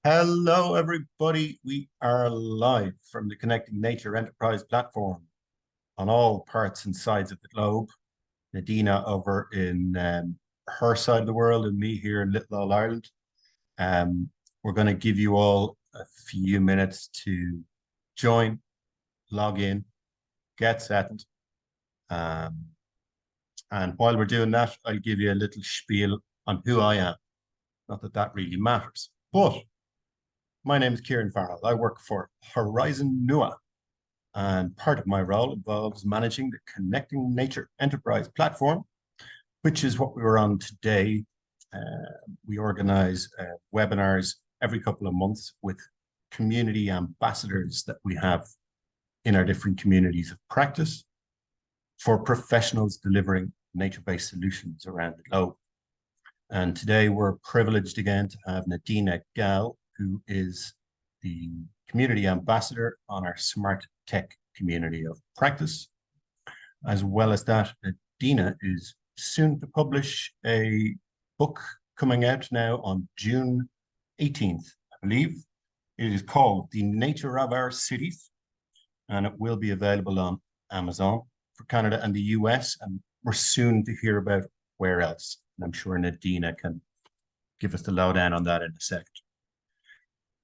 Hello, everybody. We are live from the Connecting Nature Enterprise platform on all parts and sides of the globe. Nadina over in her side of the world and me here in Little Old Ireland. We're going to give you all a few minutes to join, log in, get settled. And while we're doing that, I'll give you a little spiel on who I am. Not that that really matters, but my name is Kieran Farrell. I work for Horizon NUA, and part of my role involves managing the Connecting Nature Enterprise platform, which is what we were on today. We organize webinars every couple of months with community ambassadors that we have in our different communities of practice for professionals delivering nature-based solutions around the globe. And today we're privileged again to have Nadina Gal, who is the community ambassador on our smart tech community of practice. As well as that, Nadina is soon to publish a book coming out now on June 18th, I believe. It is called The Nature of Our Cities, and it will be available on Amazon for Canada and the US, and we're soon to hear about where else. And I'm sure Nadina can give us the lowdown on that in a second.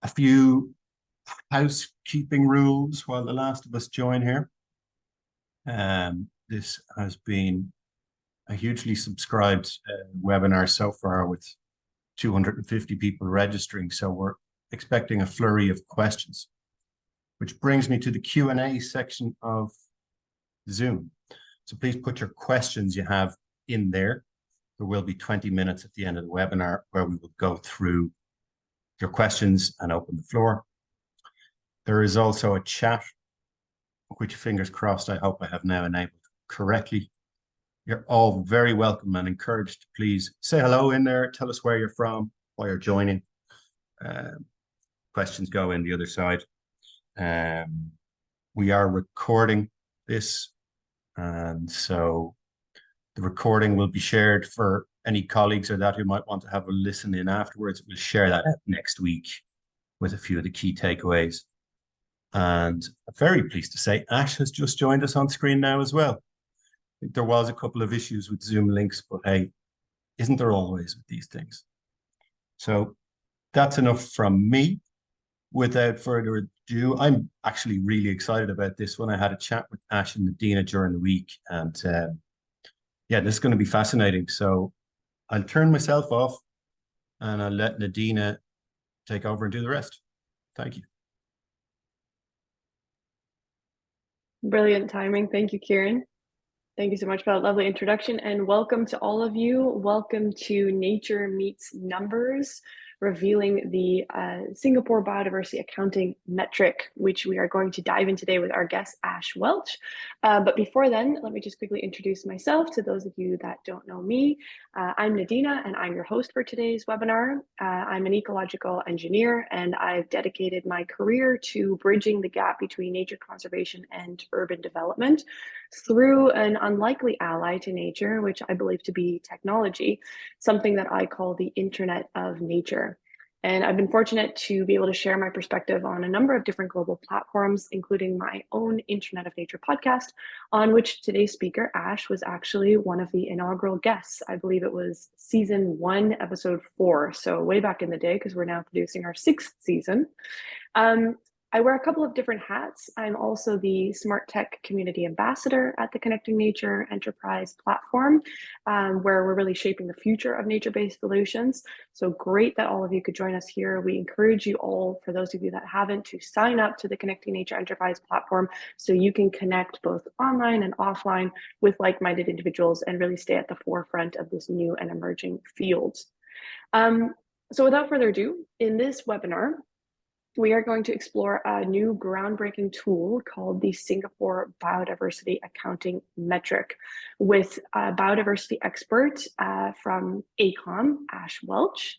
A few housekeeping rules while the last of us join here. This has been a hugely subscribed webinar so far with 250 people registering. So we're expecting a flurry of questions, which brings me to the Q&A section of Zoom. So please put your questions you have in there. There will be 20 minutes at the end of the webinar where we will go through your questions and open the floor. There is also a chat, which, fingers crossed, I hope I have now enabled correctly. You're all very welcome and encouraged to please say hello in there, tell us where you're from, why you're joining. Questions go in the other side. We are recording this, and so the recording will be shared for any colleagues or that who might want to have a listen in afterwards. We'll share that out next week with a few of the key takeaways. And I'm very pleased to say Ash has just joined us on screen now as well. I think there was a couple of issues with Zoom links, but hey, isn't there always with these things? So that's enough from me. Without further ado, I'm actually really excited about this one. I had a chat with Ash and Nadina during the week, and yeah, this is going to be fascinating. So I'll turn myself off and I'll let Nadina take over and do the rest. Thank you. Brilliant timing. Thank you, Kieran. Thank you so much for that lovely introduction, and welcome to all of you. Welcome to Nature Meets Numbers, revealing the Singapore Biodiversity Accounting Metric, which we are going to dive in today with our guest, Ash Welch. But before then, let me just quickly introduce myself to those of you that don't know me. I'm Nadina, and I'm your host for today's webinar. I'm an ecological engineer, and I've dedicated my career to bridging the gap between nature conservation and urban development through an unlikely ally to nature, which I believe to be technology, something that I call the Internet of Nature. And I've been fortunate to be able to share my perspective on a number of different global platforms, including my own Internet of Nature podcast, on which today's speaker, Ash, was actually one of the inaugural guests. I believe it was season 1, episode 4. So way back in the day, because we're now producing our 6th season. I wear a couple of different hats. I'm also the Smart Tech Community Ambassador at the Connecting Nature Enterprise platform, where we're really shaping the future of nature-based solutions. So great that all of you could join us here. We encourage you all, for those of you that haven't, to sign up to the Connecting Nature Enterprise platform so you can connect both online and offline with like-minded individuals and really stay at the forefront of this new and emerging field. So without further ado, in this webinar, we are going to explore a new groundbreaking tool called the Singapore Biodiversity Accounting Metric with a biodiversity expert from AECOM, Ash Welch.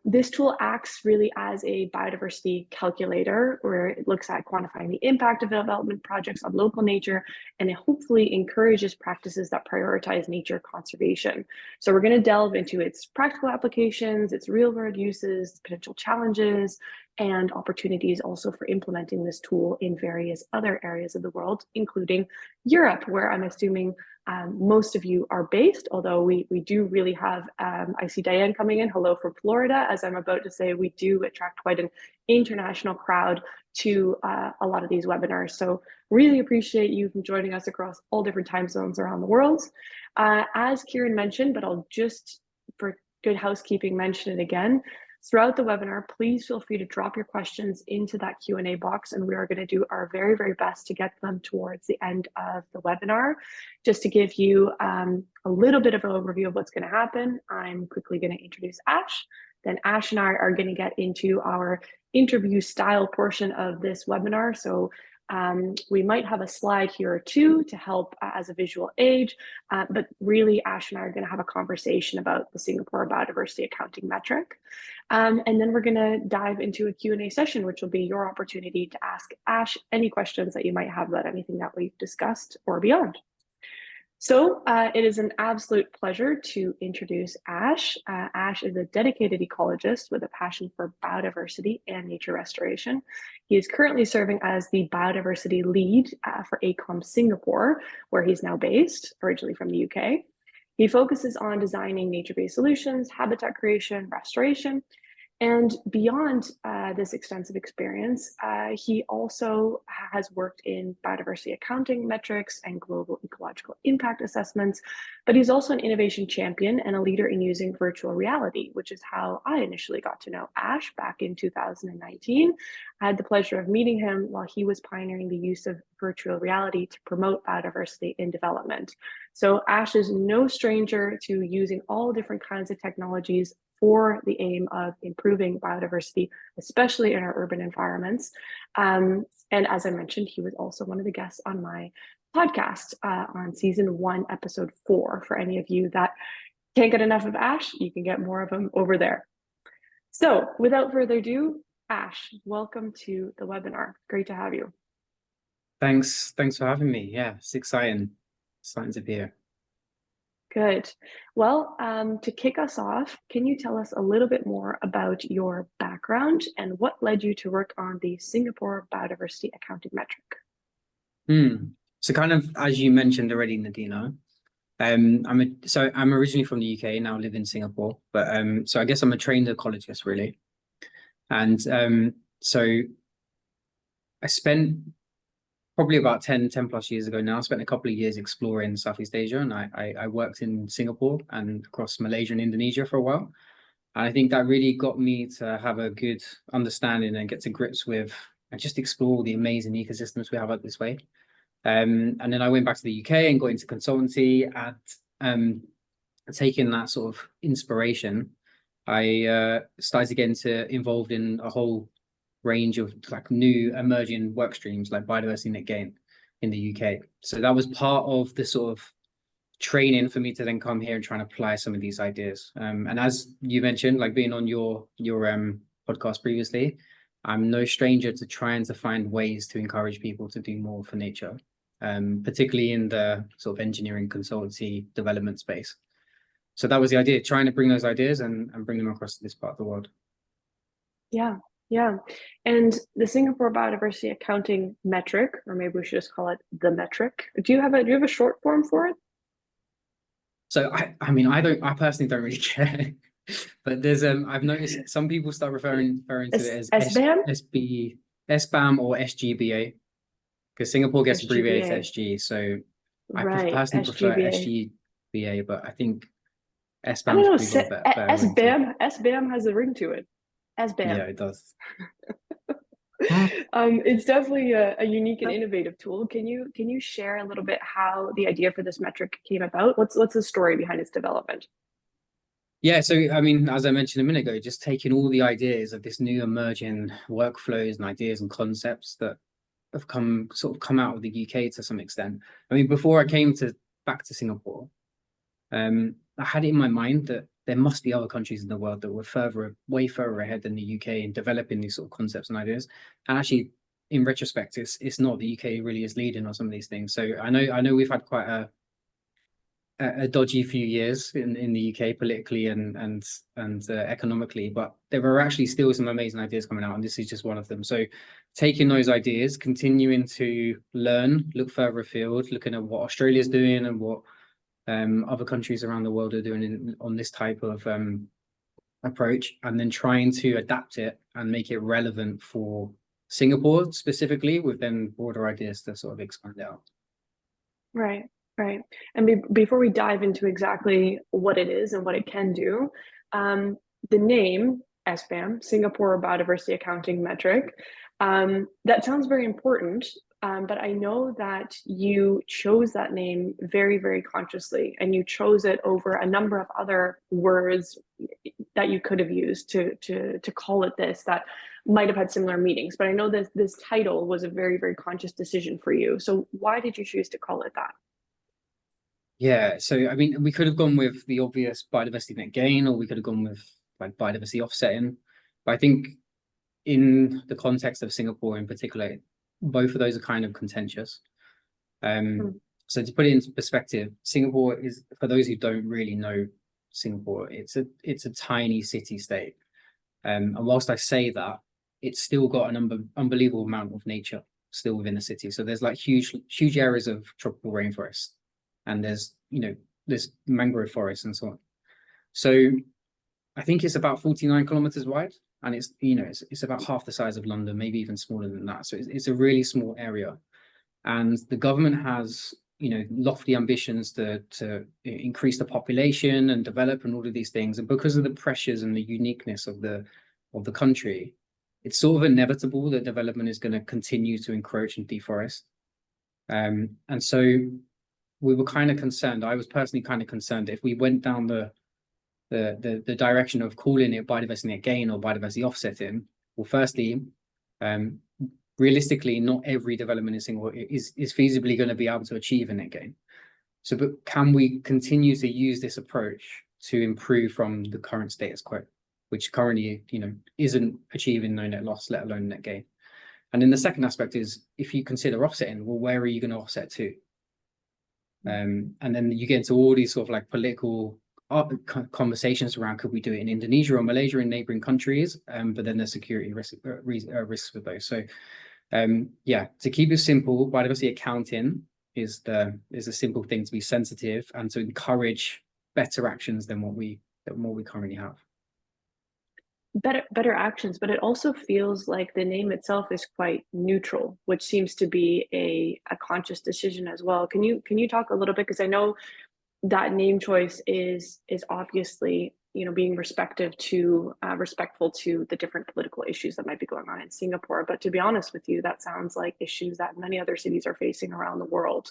This tool acts really as a biodiversity calculator where it looks at quantifying the impact of development projects on local nature, and it hopefully encourages practices that prioritize nature conservation. So we're going to delve into its practical applications, its real-world uses, potential challenges, and opportunities also for implementing this tool in various other areas of the world, including Europe, where I'm assuming most of you are based, although we do really have, I see Diane coming in, hello from Florida. As I'm about to say, we do attract quite an international crowd to a lot of these webinars. So really appreciate you from joining us across all different time zones around the world. As Kieran mentioned, but I'll just, for good housekeeping, mention it again. Throughout the webinar, please feel free to drop your questions into that Q&A box, and we are going to do our very, very best to get them towards the end of the webinar. Just to give you a little bit of an overview of what's going to happen, I'm quickly going to introduce Ash. Then Ash and I are going to get into our interview style portion of this webinar. So we might have a slide here or two to help as a visual aid, but really Ash and I are going to have a conversation about the Singapore Biodiversity Accounting Metric. And then we're going to dive into a Q&A session, which will be your opportunity to ask Ash any questions that you might have about anything that we've discussed or beyond. So it is an absolute pleasure to introduce Ash. Ash is a dedicated ecologist with a passion for biodiversity and nature restoration. He is currently serving as the biodiversity lead for AECOM Singapore, where he's now based, originally from the UK. He focuses on designing nature-based solutions, habitat creation, restoration, and beyond this extensive experience, he also has worked in biodiversity accounting metrics and global ecological impact assessments, but he's also an innovation champion and a leader in using virtual reality, which is how I initially got to know Ash back in 2019. I had the pleasure of meeting him while he was pioneering the use of virtual reality to promote biodiversity in development. So Ash is no stranger to using all different kinds of technologies for the aim of improving biodiversity, especially in our urban environments. And as I mentioned, he was also one of the guests on my podcast on season 1, episode 4. For any of you that can't get enough of Ash, you can get more of him over there. So without further ado, Ash, welcome to the webinar. Great to have you. Thanks for having me. Yeah, it's exciting to be here. Good. Well, to kick us off, can you tell us a little bit more about your background and what led you to work on the Singapore Biodiversity Accounting Metric? So kind of, as you mentioned already, Nadina, I'm originally from the UK, now live in Singapore, but so I guess I'm a trained ecologist really. And so I spent probably about 10 plus years ago now, I spent a couple of years exploring Southeast Asia, and I worked in Singapore and across Malaysia and Indonesia for a while. And I think that really got me to have a good understanding and get to grips with and just explore the amazing ecosystems we have out this way. And then I went back to the UK and got into consultancy, and taking that sort of inspiration, I started to get involved in a whole range of like new emerging work streams like biodiversity net gain in the UK. So that was part of the sort of training for me to then come here and try and apply some of these ideas. And as you mentioned, like being on your podcast previously, I'm no stranger to trying to find ways to encourage people to do more for nature, particularly in the sort of engineering consultancy development space. So that was the idea, trying to bring those ideas and bring them across to this part of the world. Yeah. And the Singapore Biodiversity Accounting Metric, or maybe we should just call it the metric. Do you have a short form for it? So I personally don't really care. But there's I've noticed some people start referring to it as SBAM or SGBA, because Singapore gets abbreviated to SG. So I personally prefer SGBA, but I think SBAM. I don't know. SBAM has a ring to it. SBAM. Yeah, it does. It's definitely a unique and innovative tool. Can you share a little bit how the idea for this metric came about? What's the story behind its development? Yeah, so I mean, as I mentioned a minute ago, just taking all the ideas of this new emerging workflows and ideas and concepts that have come out of the UK to some extent. I mean, before I came back to Singapore, I had it in my mind that there must be other countries in the world that were way further ahead than the UK in developing these sort of concepts and ideas. And actually, in retrospect, it's not. The UK really is leading on some of these things. So I know we've had quite a dodgy few years in the UK politically and economically, but there are actually still some amazing ideas coming out, and this is just one of them. So taking those ideas, continuing to learn, look further afield, looking at what Australia's doing and what other countries around the world are doing on this type of approach, and then trying to adapt it and make it relevant for Singapore specifically, with then broader ideas to sort of expand out. Right, right. And before we dive into exactly what it is and what it can do, the name SBAM, Singapore Biodiversity Accounting Metric, that sounds very important, but I know that you chose that name very, very consciously, and you chose it over a number of other words that you could have used to call it this that might have had similar meanings. But I know that this title was a very, very conscious decision for you. So why did you choose to call it that? Yeah, so I mean, we could have gone with the obvious biodiversity net gain, or we could have gone with like biodiversity offsetting. But I think in the context of Singapore in particular, both of those are kind of contentious. So to put it into perspective, Singapore is, for those who don't really know Singapore, it's a tiny city state. And whilst I say that, it's still got an unbelievable amount of nature still within the city. So there's like huge areas of tropical rainforest, and there's mangrove forests and so on. So I think it's about 49 kilometers wide, and it's about half the size of London, maybe even smaller than that. So it's a really small area, and the government has lofty ambitions to increase the population and develop and all of these things. And because of the pressures and the uniqueness of the country, it's sort of inevitable that development is going to continue to encroach and deforest. And so we were kind of concerned. I was personally kind of concerned if we went down the direction of calling it biodiversity net gain or biodiversity offsetting. Well, firstly, realistically, not every development in Singapore is feasibly going to be able to achieve a net gain. So, but can we continue to use this approach to improve from the current status quo, which currently, isn't achieving no net loss, let alone net gain? And then the second aspect is, if you consider offsetting, well, where are you going to offset to? And then you get into all these sort of like political conversations around, could we do it in Indonesia or Malaysia, in neighboring countries? But then there's security risks with those. So yeah, to keep it simple, biodiversity accounting is a simple thing to be sensitive and to encourage better actions than what we currently have. Better actions, but it also feels like the name itself is quite neutral, which seems to be a conscious decision as well. Can you talk a little bit, because I know that name choice is obviously being respectful to the different political issues that might be going on in Singapore. But to be honest with you, that sounds like issues that many other cities are facing around the world.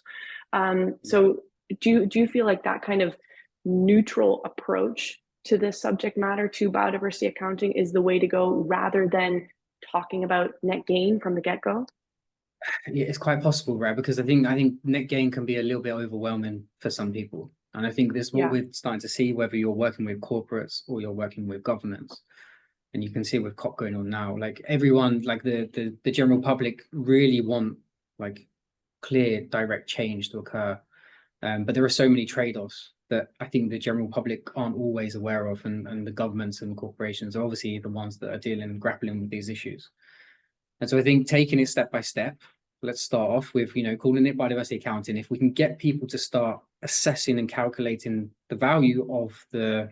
So do you feel like that kind of neutral approach to this subject matter, to biodiversity accounting, is the way to go, rather than talking about net gain from the get-go? Yeah, it's quite possible, right? Because I think net gain can be a little bit overwhelming for some people. And I think this is what we're starting to see, whether you're working with corporates or you're working with governments. And you can see with COP going on now, like everyone, like the general public really want like clear, direct change to occur. But there are so many trade-offs that I think the general public aren't always aware of, and the governments and corporations are obviously the ones that are grappling with these issues. And so I think taking it step by step, let's start off with, calling it biodiversity accounting. If we can get people to start assessing and calculating the value of the,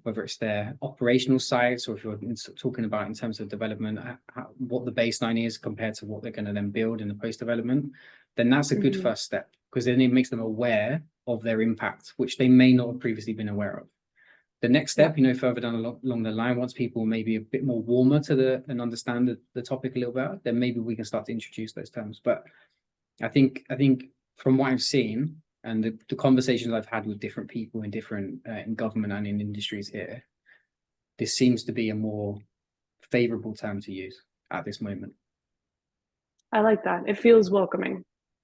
whether it's their operational sites, or if you're talking about in terms of development, what the baseline is compared to what they're going to then build in the post-development, then that's a good first step, because then it makes them aware of their impact, which they may not have previously been aware of. The next step, further down along the line, once people may be a bit more warmer to and understand the topic a little better, then maybe we can start to introduce those terms. But I think from what I've seen, And the conversations I've had with different people in different in government and in industries here, this seems to be a more favorable term to use at this moment. I like that. It feels welcoming.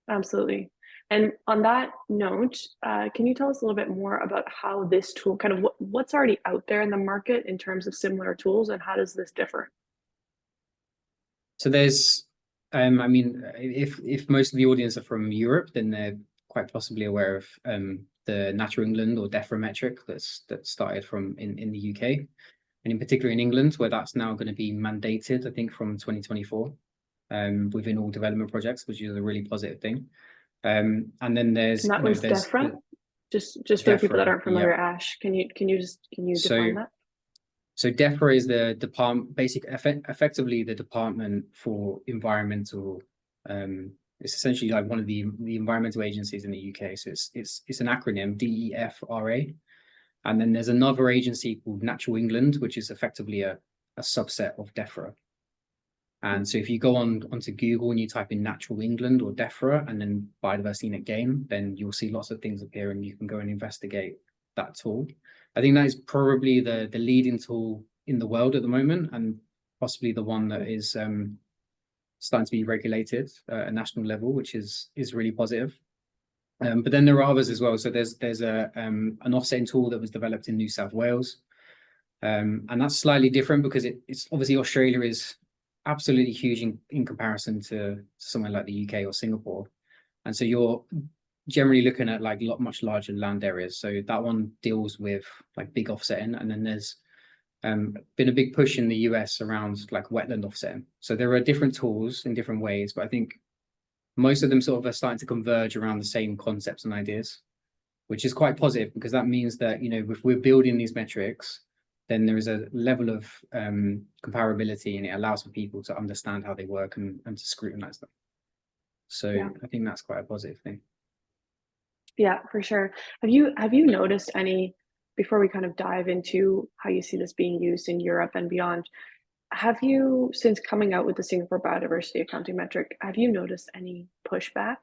Absolutely. And on that note, can you tell us a little bit more about how this tool, kind of what's already out there in the market in terms of similar tools, and how does this differ? So there's, I mean, if most of the audience are from Europe, then they're quite possibly aware of the Natural England or DEFRA metric that started from in the UK, and in particular in England, where that's now going to be mandated, I think, from 2024 within all development projects, which is a really positive thing. And then there's And that was DEFRA. Just for the people that aren't familiar, yeah. Ash, can you define that? So DEFRA is the department, effectively the Department for Environmental. It's essentially like one of the environmental agencies in the UK. So it's an acronym, DEFRA, and then there's another agency called Natural England, which is effectively a subset of DEFRA. And so if you go onto Google and you type in Natural England or DEFRA and then Biodiversity Net Gain, then you'll see lots of things appear and you can go and investigate that tool. I think that is probably the leading tool in the world at the moment, and possibly the one that is starting to be regulated at a national level, which is really positive. But then there are others as well. So there's an offsetting tool that was developed in New South Wales, and that's slightly different because it's obviously Australia is absolutely huge in comparison to somewhere like the UK or Singapore, and so you're generally looking at like much larger land areas. So that one deals with like big offsetting, and then there's been a big push in the US around like wetland offsetting. So there are different tools in different ways, but I think most of them sort of are starting to converge around the same concepts and ideas, which is quite positive because that means that, you know, if we're building these metrics, then there is a level of comparability, and it allows for people to understand how they work and to scrutinize them. So yeah. I think that's quite a positive thing. Yeah, for sure. Have you noticed any, before we kind of dive into how you see this being used in Europe and beyond, have you, since coming out with the Singapore Biodiversity Accounting Metric, have you noticed any pushback?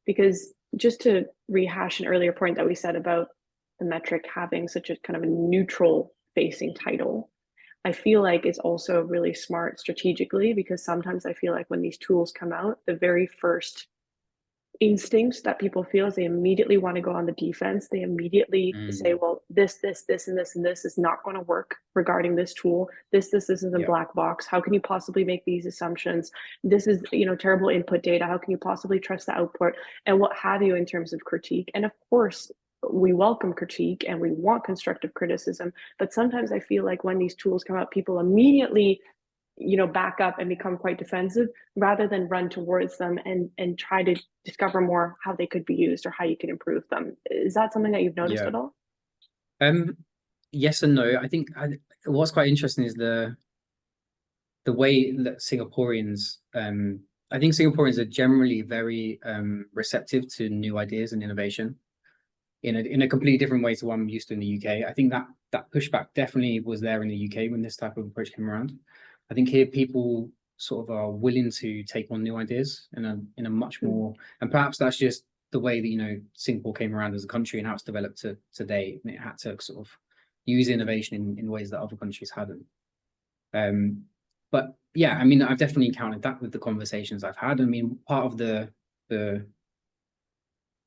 Because just to rehash an earlier point that we said about the metric having such a kind of a neutral facing title, I feel like it's also really smart strategically, because sometimes I feel like when these tools come out, the very first instinct that people feel is they immediately want to go on the defense. They immediately say, well, this, and this is not going to work regarding this tool. This isn't a black box. How can you possibly make these assumptions? This is, you know, terrible input data. How can you possibly trust the output, and what have you in terms of critique? And of course, we welcome critique and we want constructive criticism, but sometimes I feel like when these tools come out, people immediately, you know, back up and become quite defensive rather than run towards them and try to discover more how they could be used or how you can improve them. Is that something that you've noticed at all? Yes and no. I think what's quite interesting is the way that Singaporeans, I think Singaporeans are generally very receptive to new ideas and innovation in a completely different way to what I'm used to in the UK. I think that pushback definitely was there in the UK when this type of approach came around. I think here people sort of are willing to take on new ideas in a much more, and perhaps that's just the way that, you know, Singapore came around as a country and how it's developed to today, and it had to sort of use innovation in ways that other countries hadn't. But yeah, I mean, I've definitely encountered that with the conversations I've had. I mean, part of the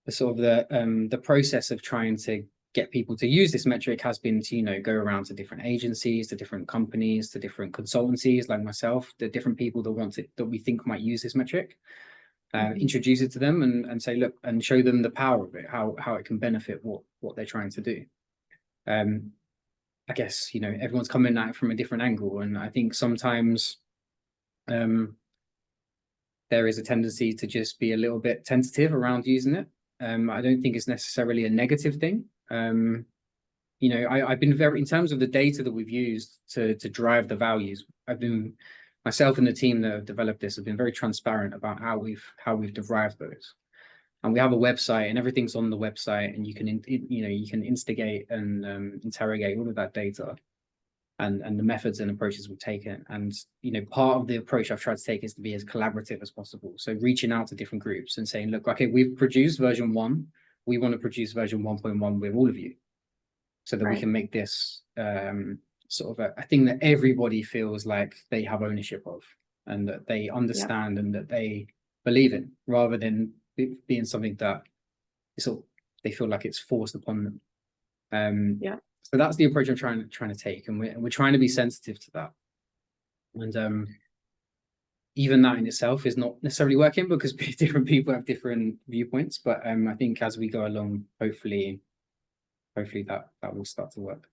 sort of the process of trying to get people to use this metric has been to, you know, go around to different agencies, to different companies, to different consultancies like myself, the different people that we think might use this metric, introduce it to them and say, look, and show them the power of it, how it can benefit what they're trying to do. I guess, you know, everyone's coming at it from a different angle, and I think sometimes there is a tendency to just be a little bit tentative around using it. I don't think it's necessarily a negative thing. You know, I've been very, in terms of the data that we've used to drive the values, myself and the team that have developed this have been very transparent about how we've derived those. And we have a website, and everything's on the website, and you can instigate and interrogate all of that data and the methods and approaches we've taken. And, you know, part of the approach I've tried to take is to be as collaborative as possible. So reaching out to different groups and saying, look, okay, we've produced version 1. we want to produce version 1.1 with all of you, so that we Right. can make this sort of a thing that everybody feels like they have ownership of, and that they understand and that they believe in, rather than it being something that they feel like it's forced upon them. So that's the approach I'm trying to take, and we're trying to be sensitive to that. And even that in itself is not necessarily working, because different people have different viewpoints. But I think as we go along, hopefully that will start to work.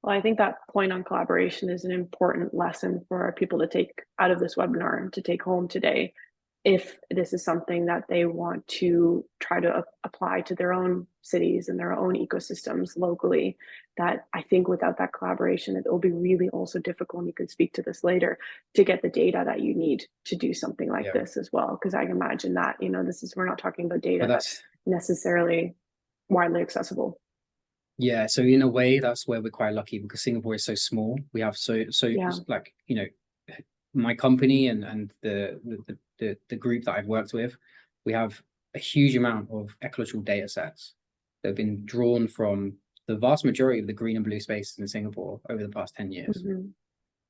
Well, I think that point on collaboration is an important lesson for people to take out of this webinar and to take home today. If this is something that they want to try to apply to their own cities and their own ecosystems locally, that I think without that collaboration, it will be really also difficult, and you can speak to this later, to get the data that you need to do something like this as well. Because I can imagine that, we're not talking about data that's necessarily widely accessible. Yeah, so in a way, that's where we're quite lucky, because Singapore is so small. We have like, my company and the group that I've worked with, we have a huge amount of ecological data sets that have been drawn from the vast majority of the green and blue spaces in Singapore over the past 10 years.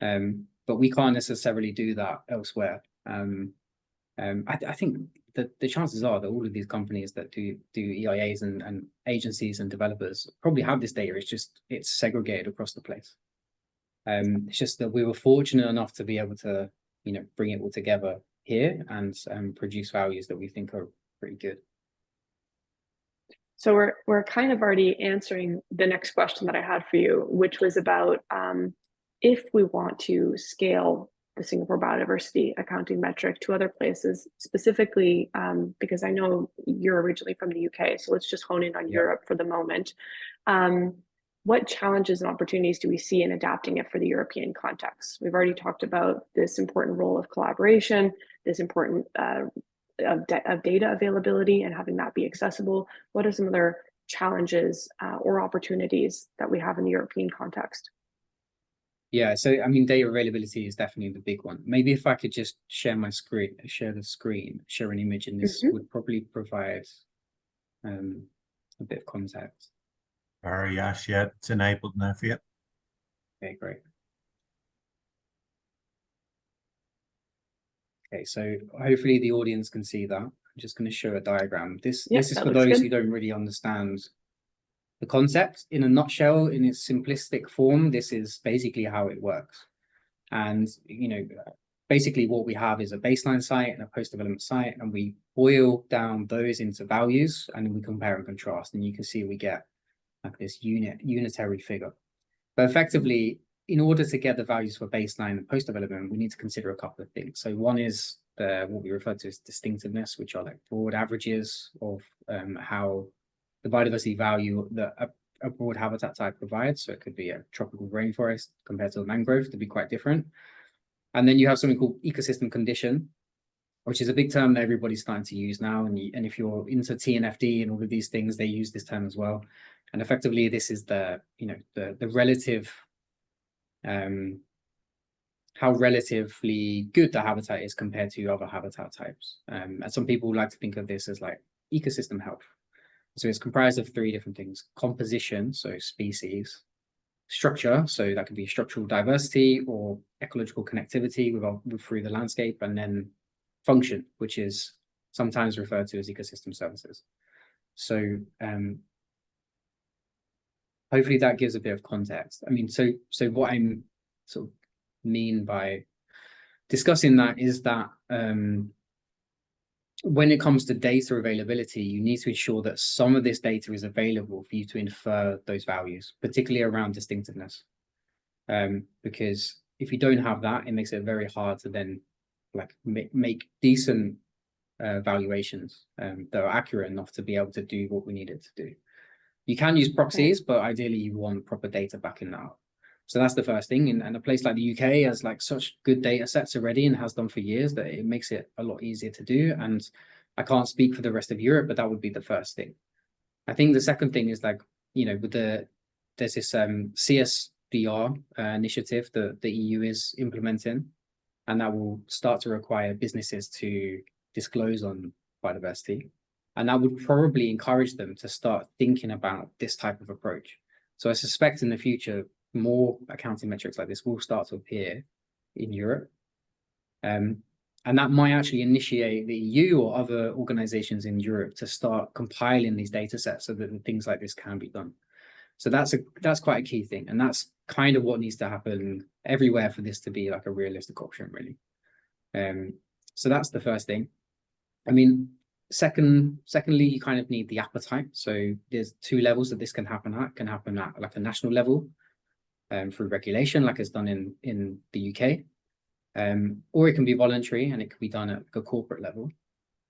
But we can't necessarily do that elsewhere. I think that the chances are that all of these companies that do EIAs and agencies and developers probably have this data. It's segregated across the place. It's just that we were fortunate enough to be able to, bring it all together here and produce values that we think are pretty good. So we're kind of already answering the next question that I had for you, which was about if we want to scale the Singapore Biodiversity Accounting Metric to other places, specifically because I know you're originally from the UK, so let's just hone in on Europe for the moment. What challenges and opportunities do we see in adapting it for the European context? We've already talked about this important role of collaboration, this important of data availability and having that be accessible. What are some other challenges or opportunities that we have in the European context? Yeah, so I mean, data availability is definitely the big one. Maybe if I could just share the screen, share an image, and this would probably provide a bit of context. Sorry, Ash, yeah, it's enabled now for you. Okay, great. Okay, so hopefully the audience can see that. I'm just going to show a diagram. This is for those who don't really understand the concept. In a nutshell, in its simplistic form, this is basically how it works. And, basically what we have is a baseline site and a post-development site, and we boil down those into values, and then we compare and contrast. And you can see we get like this unitary figure. But effectively, in order to get the values for baseline and post-development, we need to consider a couple of things. So one is what we refer to as distinctiveness, which are like broad averages of how the biodiversity value that a broad habitat type provides. So it could be a tropical rainforest compared to a mangrove to be quite different. And then you have something called ecosystem condition, which is a big term that everybody's starting to use now. And if you're into TNFD and all of these things, they use this term as well. And effectively, this is the relative, how relatively good the habitat is compared to other habitat types. And some people like to think of this as like ecosystem health. So it's comprised of three different things: composition, so species; structure, so that could be structural diversity or ecological connectivity through the landscape; and then function, which is sometimes referred to as ecosystem services. So hopefully that gives a bit of context. I mean, so what I'm sort of mean by discussing that is that when it comes to data availability, you need to ensure that some of this data is available for you to infer those values, particularly around distinctiveness. Because if you don't have that, it makes it very hard to then like make decent valuations that are accurate enough to be able to do what we need it to do. You can use proxies, but ideally you want proper data backing that up. So that's the first thing. And a place like the UK has like such good data sets already and has done for years that it makes it a lot easier to do. And I can't speak for the rest of Europe, but that would be the first thing. I think the second thing is like, with there's this CSDR initiative that the EU is implementing, and that will start to require businesses to disclose on biodiversity. And that would probably encourage them to start thinking about this type of approach. So I suspect in the future, more accounting metrics like this will start to appear in Europe. And that might actually initiate the EU or other organizations in Europe to start compiling these data sets so that things like this can be done. So that's quite a key thing. And that's kind of what needs to happen everywhere for this to be like a realistic option, really. So that's the first thing. I mean, secondly, you kind of need the appetite. So there's two levels that this can happen at. It can happen at like a national level through regulation, like it's done in the UK. Or it can be voluntary and it can be done at a corporate level.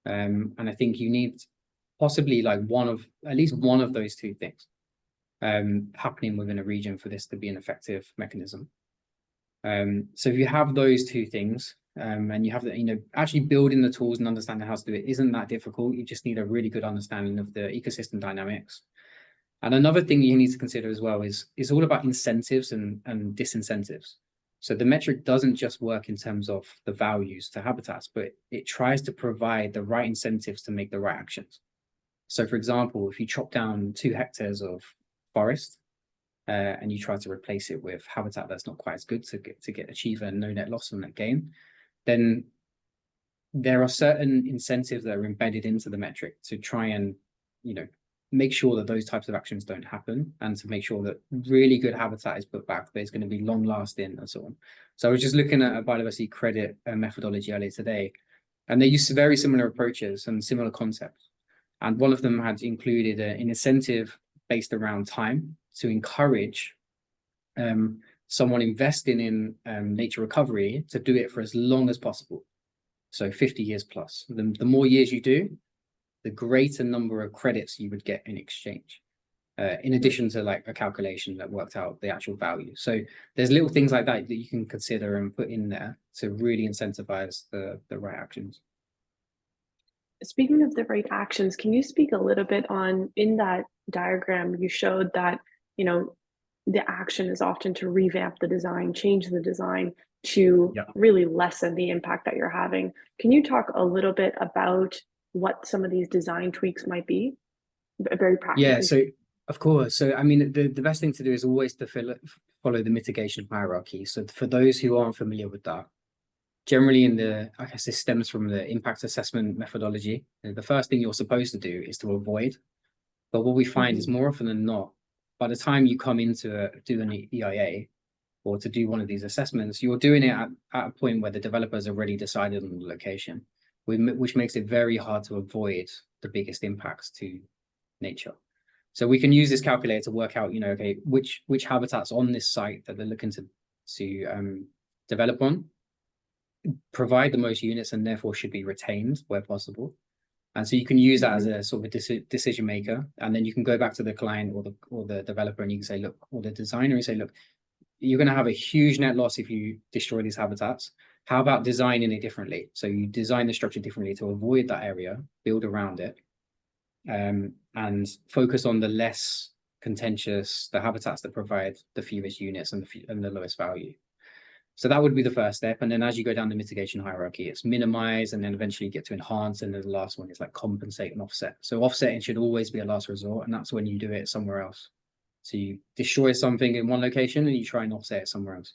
And I think you need possibly like at least one of those two things happening within a region for this to be an effective mechanism. So if you have those two things, and you have that, actually building the tools and understanding how to do it isn't that difficult. You just need a really good understanding of the ecosystem dynamics. And another thing you need to consider as well is all about incentives and disincentives. So the metric doesn't just work in terms of the values to habitats, but it tries to provide the right incentives to make the right actions. So for example, if you chop down 2 hectares of forest and you try to replace it with habitat that's not quite as good to achieve a no net loss on that gain, then there are certain incentives that are embedded into the metric to try and, make sure that those types of actions don't happen and to make sure that really good habitat is put back, that it's going to be long lasting and so on. So I was just looking at a biodiversity credit methodology earlier today, and they used very similar approaches and similar concepts. And one of them had included an incentive based around time to encourage someone investing in nature recovery to do it for as long as possible. So 50 years plus. The more years you do, the greater number of credits you would get in exchange, in addition to like a calculation that worked out the actual value. So there's little things like that that you can consider and put in there to really incentivize the right actions. Speaking of the right actions, can you speak a little bit on, in that diagram, you showed that, the action is often to revamp the design, change the design to really lessen the impact that you're having. Can you talk a little bit about what some of these design tweaks might be? Very practically. Yeah, so of course. So I mean, the best thing to do is always to follow the mitigation hierarchy. So for those who aren't familiar with that, generally I guess this stems from the impact assessment methodology. The first thing you're supposed to do is to avoid. But what we find is more often than not, by the time you come into do an EIA or to do one of these assessments, you're doing it at a point where the developers already decided on the location, which makes it very hard to avoid the biggest impacts to nature. So we can use this calculator to work out, okay, which habitats on this site that they're looking to develop on provide the most units and therefore should be retained where possible. And so you can use that as a sort of a decision maker, and then you can go back to the client or the developer and you can say, look, or the designer, and say, look, you're going to have a huge net loss if you destroy these habitats. How about designing it differently? So you design the structure differently to avoid that area, build around it, and focus on the less contentious, the habitats that provide the fewest units and the lowest value. So that would be the first step. And then as you go down the mitigation hierarchy, it's minimize and then eventually get to enhance. And then the last one is like compensate and offset. So offsetting should always be a last resort. And that's when you do it somewhere else. So you destroy something in one location and you try and offset it somewhere else.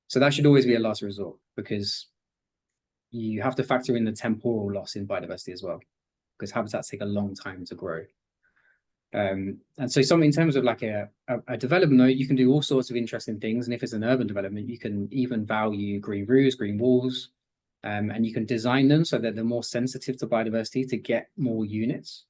So that should always be a last resort, because you have to factor in the temporal loss in biodiversity as well, because habitats take a long time to grow. And so in terms of like a development node, you can do all sorts of interesting things. And if it's an urban development, you can even value green roofs, green walls, and you can design them so that they're more sensitive to biodiversity to get more units.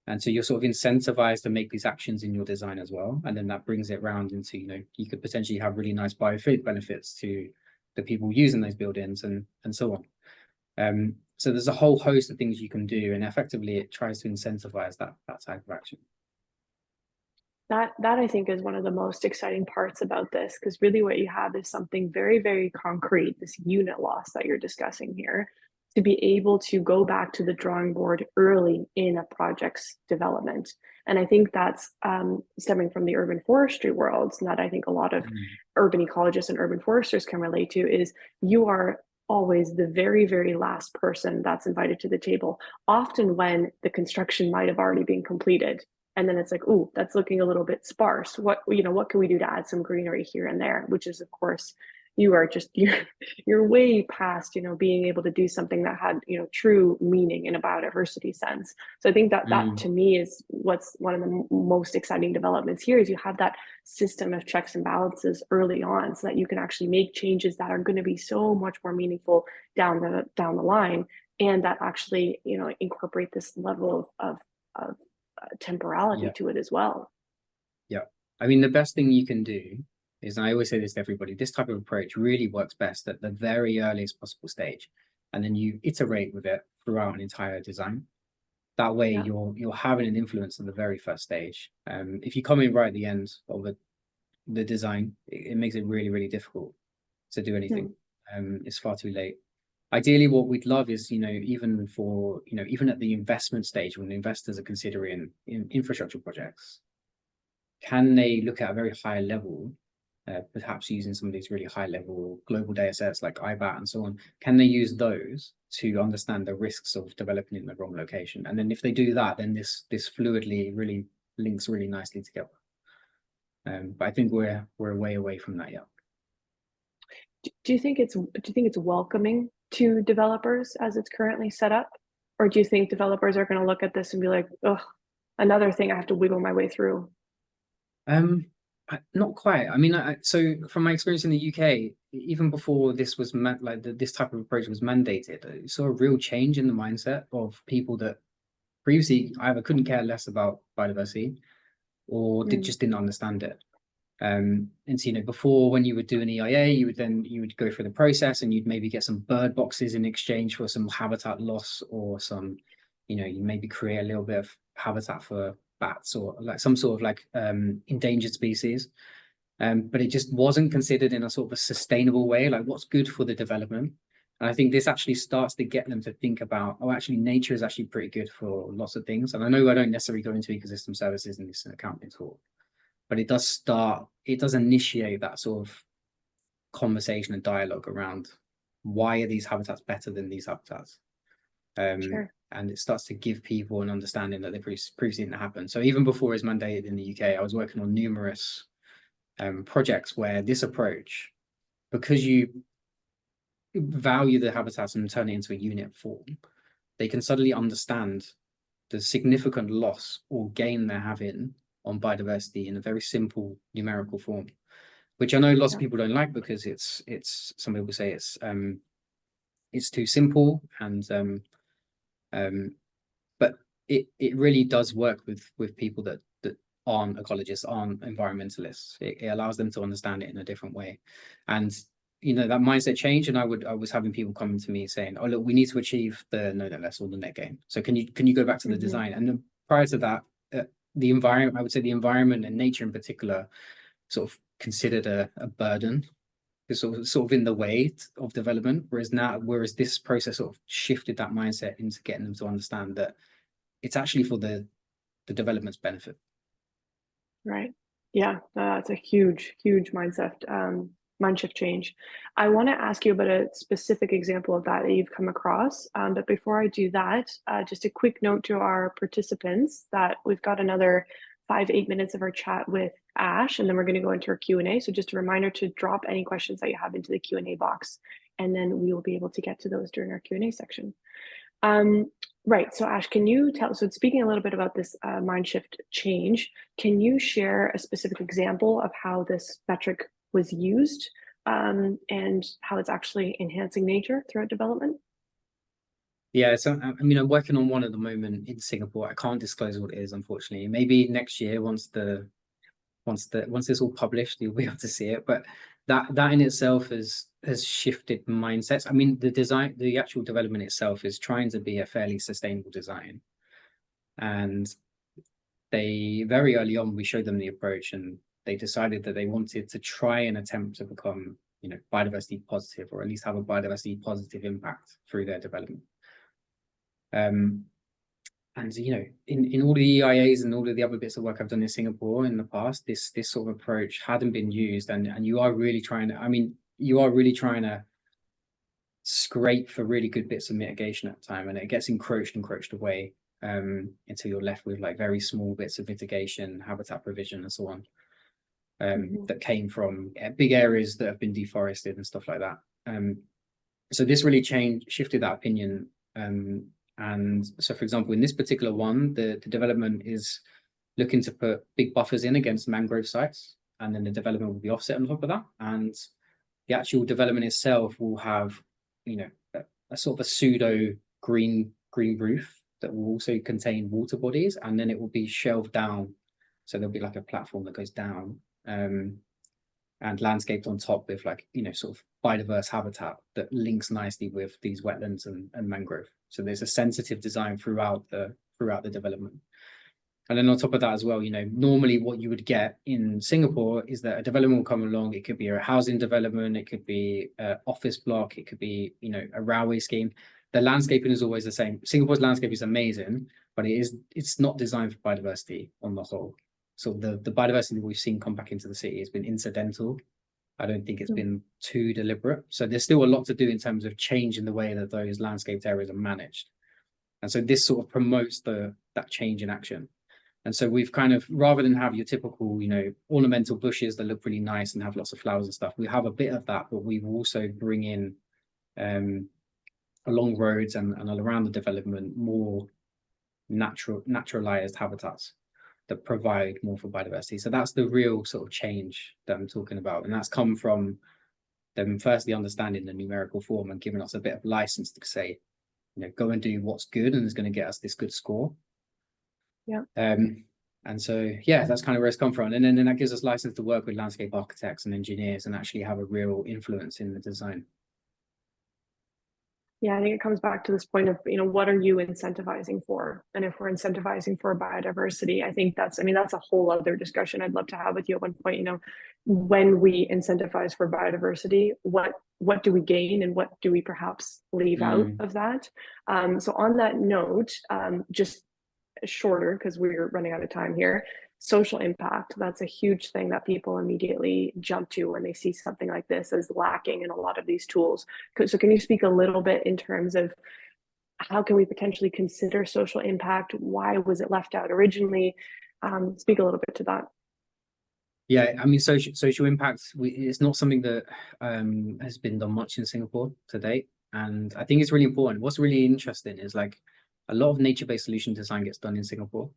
And so you're sort of incentivized to make these actions in your design as well. And then that brings it round into, you could potentially have really nice biophilic benefits to the people using those buildings and so on. So there's a whole host of things you can do, and effectively it tries to incentivize that type of action. That I think is one of the most exciting parts about this, because really what you have is something very, very concrete, this unit loss that you're discussing here, to be able to go back to the drawing board early in a project's development. And I think that's stemming from the urban forestry world, and that I think a lot of urban ecologists and urban foresters can relate to, is you are always the very, very last person that's invited to the table, often when the construction might have already been completed. And then it's like, ooh, that's looking a little bit sparse. What can we do to add some greenery here and there? Which is, of course, you're way past, being able to do something that had, true meaning in a biodiversity sense. So I think that to me is what's one of the most exciting developments here, is you have that system of checks and balances early on, so that you can actually make changes that are going to be so much more meaningful down the line, and that actually, incorporate this level of temporality to it as well. Yeah. I mean, the best thing you can do is, and I always say this to everybody, this type of approach really works best at the very earliest possible stage. And then you iterate with it throughout an entire design. That way you're having an influence on the very first stage. If you come in right at the end of the design, it makes it really, really difficult to do anything. It's far too late. Ideally, what we'd love is, even at the investment stage, when investors are considering infrastructure projects, can they look at a very high level, perhaps using some of these really high level global data sets like IBAT and so on? Can they use those to understand the risks of developing in the wrong location? And then if they do that, then this fluidly really links really nicely together. But I think we're way away from that yet. Do you think it's welcoming to developers as it's currently set up? Or do you think developers are going to look at this and be like, oh, another thing I have to wiggle my way through? Not quite. I mean, so from my experience in the UK, even before this was this type of approach was mandated, I saw a real change in the mindset of people that previously either couldn't care less about biodiversity or just didn't understand it. And so, before, when you would do an EIA, you would go through the process and you'd maybe get some bird boxes in exchange for some habitat loss, or some, you maybe create a little bit of habitat for bats, or like some sort of like endangered species. But it just wasn't considered in a sort of a sustainable way, like what's good for the development. And I think this actually starts to get them to think about, oh, actually, nature is actually pretty good for lots of things. And I know I don't necessarily go into ecosystem services in this accounting talk, but it does initiate that sort of conversation and dialogue around why are these habitats better than these habitats. Sure. And it starts to give people an understanding that they previously didn't happen. So even before it's mandated in the UK, I was working on numerous projects where this approach, because you value the habitats and turn it into a unit form, they can suddenly understand the significant loss or gain they're having on biodiversity in a very simple numerical form, which I know lots of people don't like, because it's some people say it's too simple, and but it really does work with people that aren't ecologists, aren't environmentalists. It allows them to understand it in a different way. And that mindset change, and I was having people coming to me saying, oh look, we need to achieve the no net less or the net gain, so can you go back to the design? And then prior to that, the environment, I would say the environment and nature in particular, sort of considered a burden, sort of in the way of development. Whereas this process sort of shifted that mindset into getting them to understand that it's actually for the development's benefit. Right. Yeah, that's a huge mind shift change. I want to ask you about a specific example of that you've come across. But before I do that, just a quick note to our participants that we've got another 5-8 minutes of our chat with Ash, and then we're going to go into our Q&A. So just a reminder to drop any questions that you have into the Q&A box, and then we will be able to get to those during our Q&A section. Right, so Ash, can you so speaking a little bit about this mind shift change, can you share a specific example of how this metric was used, and how it's actually enhancing nature throughout development? Yeah, so I mean, I'm working on one at the moment in Singapore. I can't disclose what it is, unfortunately. Maybe next year, once it's all published, you'll be able to see it. But that in itself has shifted mindsets. I mean, the actual development itself is trying to be a fairly sustainable design. And they, very early on, we showed them the approach, and they decided that they wanted to try and attempt to become, biodiversity positive, or at least have a biodiversity positive impact through their development. And in all the EIAs and all of the other bits of work I've done in Singapore in the past, this sort of approach hadn't been used, and you are really trying to scrape for really good bits of mitigation at the time, and it gets encroached away until you're left with like very small bits of mitigation, habitat provision, and so on, that came from big areas that have been deforested and stuff like that. So this really shifted that opinion. And so, for example, in this particular one, the development is looking to put big buffers in against mangrove sites, and then the development will be offset on top of that. And the actual development itself will have, you know, a sort of a pseudo green roof that will also contain water bodies, and then it will be shelved down. So there'll be like a platform that goes down, and landscaped on top with like, you know, sort of biodiverse habitat that links nicely with these wetlands and mangrove. So there's a sensitive design throughout the development. And then on top of that as well, you know, normally what you would get in Singapore is that a development will come along. It could be a housing development, it could be an office block, it could be, you know, a railway scheme. The landscaping is always the same. Singapore's landscape is amazing, but it's not designed for biodiversity on the whole. So the biodiversity that we've seen come back into the city has been incidental. I don't think it's been too deliberate. So there's still a lot to do in terms of changing the way that those landscaped areas are managed. And so this sort of promotes that change in action. And so we've kind of, rather than have your typical, you know, ornamental bushes that look really nice and have lots of flowers and stuff, we have a bit of that, but we also bring in along roads and around the development more naturalized habitats that provide more for biodiversity. So that's the real sort of change that I'm talking about. And that's come from them firstly understanding the numerical form and giving us a bit of license to say, you know, go and do what's good and is going to get us this good score. Yeah. And so, yeah, that's kind of where it's come from. And then that gives us license to work with landscape architects and engineers and actually have a real influence in the design. Yeah, I think it comes back to this point of, you know, what are you incentivizing for? And if we're incentivizing for biodiversity, I think that's a whole other discussion I'd love to have with you at one point. You know, when we incentivize for biodiversity, what do we gain and what do we perhaps leave out of that? So on that note, just shorter because we're running out of time here. Social impact, that's a huge thing that people immediately jump to when they see something like this as lacking in a lot of these tools. So can you speak a little bit in terms of how can we potentially consider social impact? Why was it left out originally? Speak a little bit to that. Yeah, I mean, social impact, it's not something that has been done much in Singapore to date. And I think it's really important. What's really interesting is like a lot of nature-based solution design gets done in Singapore.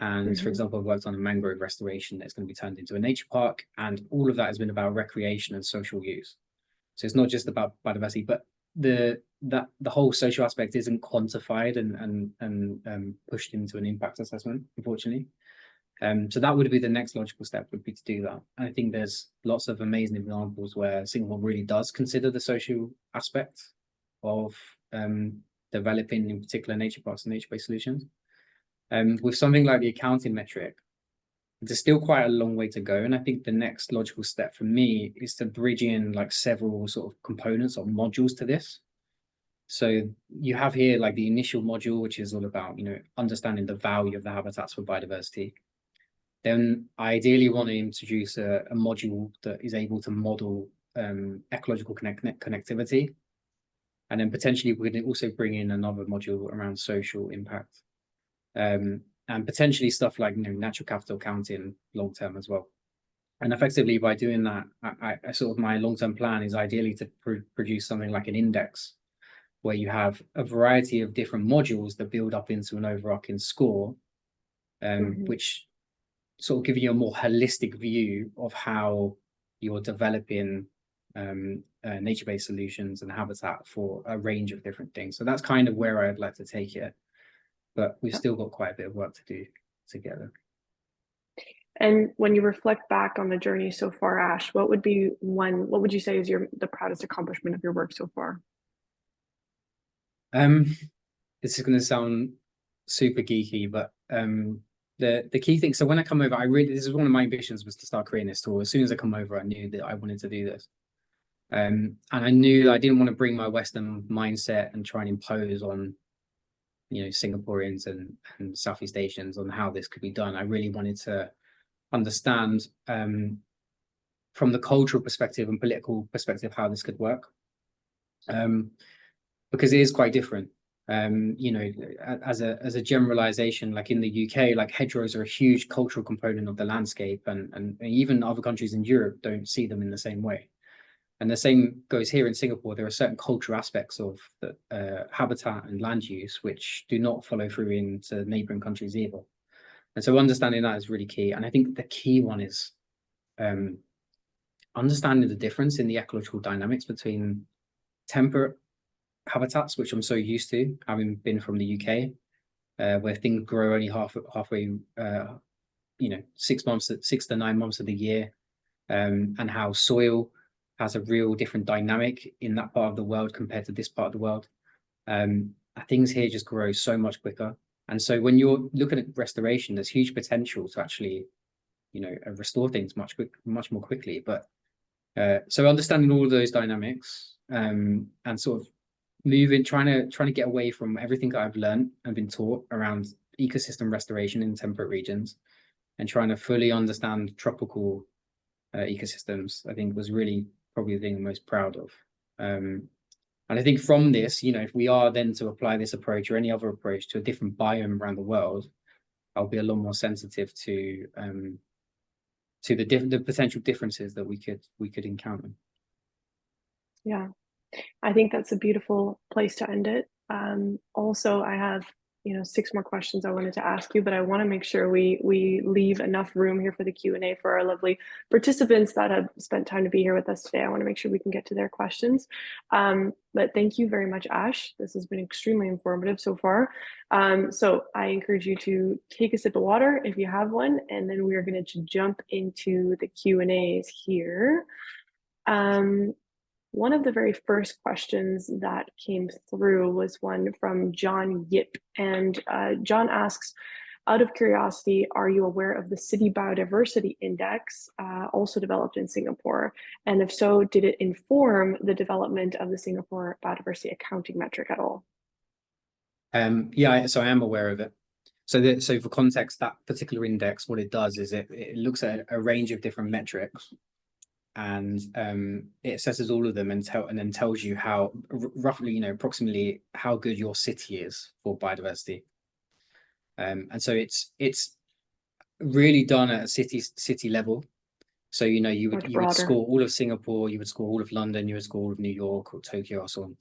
And for example, I've worked on a mangrove restoration that's going to be turned into a nature park. And all of that has been about recreation and social use. So it's not just about biodiversity, but the whole social aspect isn't quantified and pushed into an impact assessment, unfortunately. So that would be the next logical step, would be to do that. And I think there's lots of amazing examples where Singapore really does consider the social aspect of developing, in particular, nature parks and nature-based solutions. With something like the accounting metric, there's still quite a long way to go. And I think the next logical step for me is to bridge in like several sort of components or modules to this. So you have here like the initial module, which is all about, you know, understanding the value of the habitats for biodiversity. Then I ideally want to introduce a module that is able to model ecological connectivity. And then potentially we're going to also bring in another module around social impact. And potentially stuff like, you know, natural capital counting long term as well. And effectively by doing that, I sort of my long-term plan is ideally to produce something like an index where you have a variety of different modules that build up into an overarching score, which sort of give you a more holistic view of how you're developing nature-based solutions and habitat for a range of different things. So that's kind of where I'd like to take it. But we've still got quite a bit of work to do together. And when you reflect back on the journey so far, Ash, what would you say is the proudest accomplishment of your work so far? This is going to sound super geeky, but the key thing, so when I come over, this is one of my ambitions, was to start creating this tool. As soon as I come over, I knew that I wanted to do this. And I knew that I didn't want to bring my Western mindset and try and impose on, you know, Singaporeans and Southeast Asians on how this could be done. I really wanted to understand from the cultural perspective and political perspective how this could work. because it is quite different. You know, as a generalization, like in the UK, like hedgerows are a huge cultural component of the landscape, and even other countries in Europe don't see them in the same way. And the same goes here in Singapore. There are certain cultural aspects of the habitat and land use which do not follow through into neighboring countries either. And so understanding that is really key. And I think the key one is understanding the difference in the ecological dynamics between temperate habitats, which I'm so used to, having been from the UK, where things grow only halfway, you know, 6 to 9 months of the year, and how soil has a real different dynamic in that part of the world compared to this part of the world. Things here just grow so much quicker. And so when you're looking at restoration, there's huge potential to actually, you know, restore things much more quickly. But so understanding all of those dynamics, and sort of trying to get away from everything I've learned and been taught around ecosystem restoration in temperate regions, and trying to fully understand tropical ecosystems, I think was really probably the thing I'm most proud of. And I think from this, you know, if we are then to apply this approach or any other approach to a different biome around the world, I'll be a lot more sensitive to the potential differences that we could encounter. Yeah, I think that's a beautiful place to end it. Also, I have, you know, 6 more questions I wanted to ask you, but I want to make sure we leave enough room here for the Q&A for our lovely participants that have spent time to be here with us today. I want to make sure we can get to their questions. But thank you very much, Ash. This has been extremely informative so far. So I encourage you to take a sip of water if you have one, and then we are going to jump into the Q&As here. One of the very first questions that came through was one from John Yip. And John asks, out of curiosity, are you aware of the City Biodiversity Index, also developed in Singapore? And if so, did it inform the development of the Singapore Biodiversity Accounting Metric at all? Yeah, so I am aware of it. So for context, that particular index, what it does is it looks at a range of different metrics, and it assesses all of them and then tells you how roughly, you know, approximately how good your city is for biodiversity. And so it's really done at a city level. So, you know, you would score all of Singapore, you would score all of London, you would score all of New York or Tokyo or so on.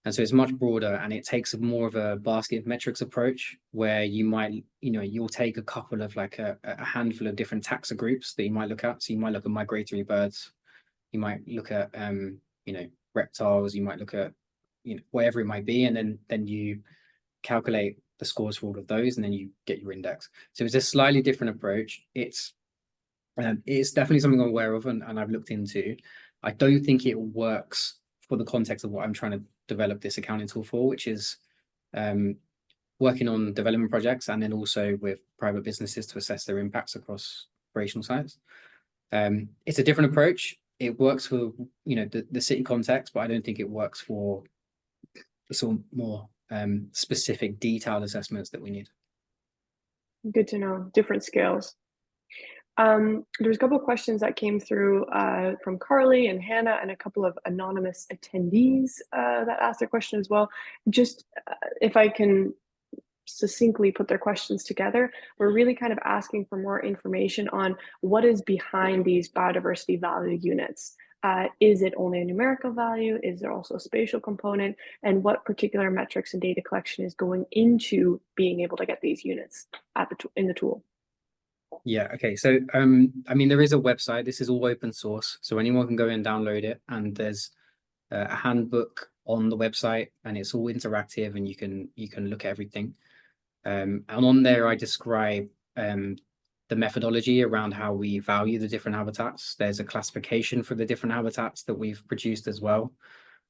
And so it's much broader, and it takes more of a basket of metrics approach, where you might, you know, you'll take a couple of like a handful of different taxa groups that you might look at. So you might look at migratory birds, you might look at you know, reptiles, you might look at, you know, whatever it might be, and then you calculate the scores for all of those, and then you get your index. So it's a slightly different approach. It's definitely something I'm aware of and I've looked into. I don't think it works for the context of what I'm trying to develop this accounting tool for, which is working on development projects and then also with private businesses to assess their impacts across operational sites. It's a different approach. It works for, you know, the city context, but I don't think it works for the sort of more specific detailed assessments that we need. Good to know, different scales. There's a couple of questions that came through from Carly and Hannah and a couple of anonymous attendees that asked their question as well. Just if I can succinctly put their questions together, we're really kind of asking for more information on what is behind these biodiversity value units. Is it only a numerical value? Is there also a spatial component? And what particular metrics and data collection is going into being able to get these units in the tool? Yeah, okay. So I mean, there is a website. This is all open source, so anyone can go and download it, and there's a handbook on the website, and it's all interactive, and you can look at everything. And on there I describe the methodology around how we value the different habitats. There's a classification for the different habitats that we've produced as well.